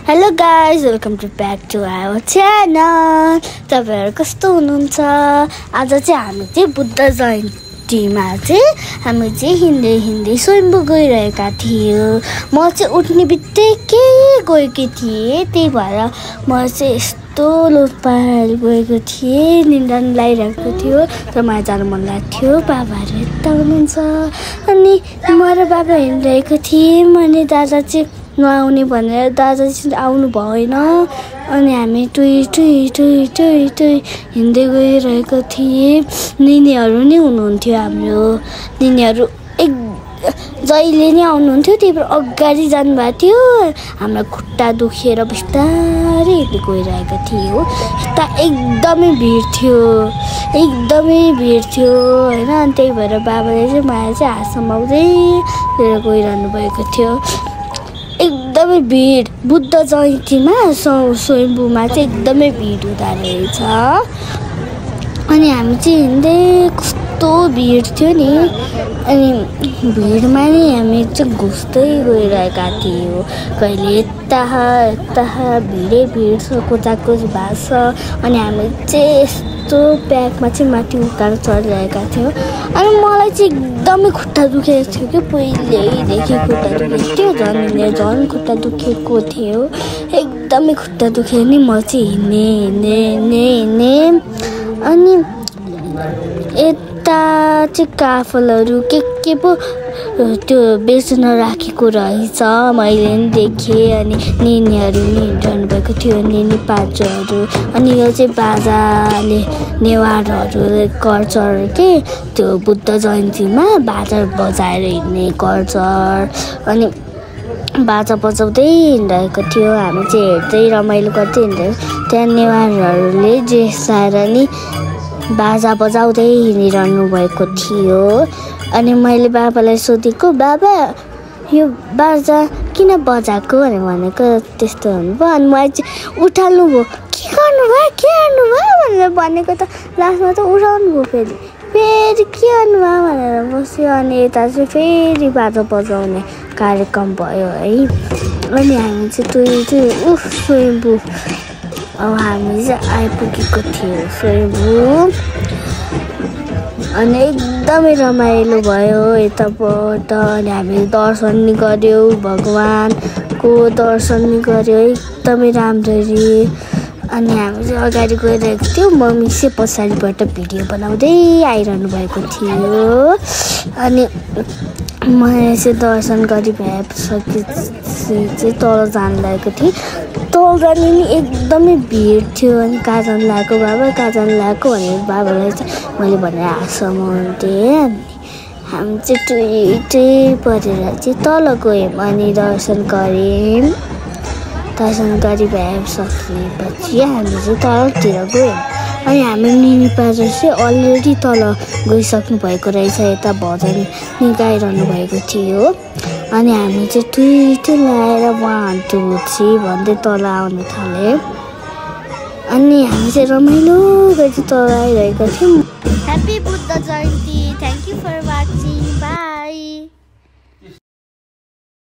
Hello guys, welcome to back to our channel. तपाईँहरू कस्तो हुनुहुन्छ? आज चाहिँ हामी चाहिँ बुद्ध जयन्तीमा चाहिँ हामी चाहिँ हिँड्दै स्वयम्भू गइरहेका थियौँ। म चाहिँ उठ्ने बित्तिकै गएकी थिएँ, त्यही भएर म चाहिँ यस्तो लोभ पाएर गएको थिएँ। निन्द्रा लागिरहेको थियो तर मलाई जानु मन लाग्थ्यो। बाबाहरू यता हुनुहुन्छ अनि म र बाबा हिँडिरहेको थियौँ अनि दादा चाहिँ नआउने भनेर दादा चाहिँ आउनु भएन अनि हामी टुई हिँड्दै गइरहेको थियौँ। निनीहरू नै हुनुहुन्थ्यो हाम्रो। निनीहरू जहिले नै आउनुहुन्थ्यो, त्यही भएर अगाडि जानुभएको थियो। हाम्रो खुट्टा दुखेर बिस्तारै हिँड्दै गइरहेको थियो। यता एकदमै भिड थियो होइन। अनि त्यही भएर बाबाले चाहिँ मलाई चाहिँ हात समाउँदै लिएर गइरहनु भएको थियो। एकदमै भिड बुद्ध जयन्तीमा स्वयम्भूमा चाहिँ एकदमै भिड हुँदो रहेछ। अनि हामी चाहिँ हिँड्दै कस्तो भिड थियो नि, अनि भिडमा नै हामी चाहिँ घुस्दै गइरहेका थियौँ। कहिले यता भिडै भिड कोचाकोच भएको छ। अनि हामी चाहिँ यस्तो ब्यागमा चाहिँ माथि उकालो चढिरहेका थियौँ। अनि मलाई चाहिँ एकदमै खुट्टा दुखेको थियो कि पहिल्यैदेखि खुट्टा दुखेको थियो। झन् खुट्टा दुखेको थियो, एकदमै खुट्टा दुखेर नि म चाहिँ हिँड्ने। अनि यता चाहिँ काफलहरू के पो त्यो बेच्न राखेको रहेछ, मैले पनि देखेँ। अनि निनीहरू नि हिँडिरहनु भएको थियो, निनी पाँचहरू। अनि यो चाहिँ बाजाले नेवारहरूले कल्चर के त्यो बुद्ध जयन्तीमा बाजा बजाएर हिँड्ने कल्चर। अनि बाजा बजाउँदै हिँडिरहेको थियो। हामी चाहिँ हेर्दै रमाइलो गर्दै हिँड्दै, त्यहाँ नेवारहरूले ड्रेस लाएर नि बाजा बजाउँदै हिँडिरहनु भएको थियो। अनि मैले बाबालाई सोधेको, बाबा यो बाजा किन बजाएको भनेको, त्यस्तो हुनुभयो। अनि मैले चाहिँ उठाल्नु भयो, के गर्नुभयो भनेर भनेको त लास्टमा त उठाउनु भयो। फेरि के गर्नुभयो भनेर बस्यो। अनि यता चाहिँ फेरि बाजा बजाउने कार्यक्रम भयो है। अनि हामी चाहिँ स्वयम्भू अब हामी चाहिँ आइपुगेको थियौँ स्वयम्भू। अनि एकदमै रमाइलो भयो यताबाट। अनि हामीले दर्शन नि गऱ्यौँ, भगवानको दर्शन नि गऱ्यौँ एकदमै राम्ररी। अनि हामी चाहिँ अगाडि गइरहेको थियौँ, मम्मी चाहिँ पछाडिबाट भिडियो बनाउँदै आइरहनु भएको थियो। अनि मैले चाहिँ दर्शन गरी भएपछि चाहिँ तल जानु लागेको थिएँ। तल जाने नि एकदमै भिड थियो। अनि कहाँ जानु लागेको बाबा, कहाँ जानु लागेको भनेर बाबालाई चाहिँ मैले भनेर हात समाउँथेँ। अनि हामी चाहिँ टुई परेर चाहिँ तल गयौँ अनि दर्शन गऱ्यौँ। दर्शन गरी भइसकेपछि हामी चाहिँ तलतिर गयौँ। अनि हामी निनी पाजा चाहिँ अलरेडी तल गइसक्नु भएको रहेछ, यता भजन नि गाइरहनु भएको थियो। अनि हामी चाहिँ टुई लगाएर 1 2 3 भन्दै तल आउन थाल्यौँ। अनि हामी चाहिँ रमाइलो गरी तल आइरहेका थियौँ। Happy Buddha Jayanti. Thank you for watching. By.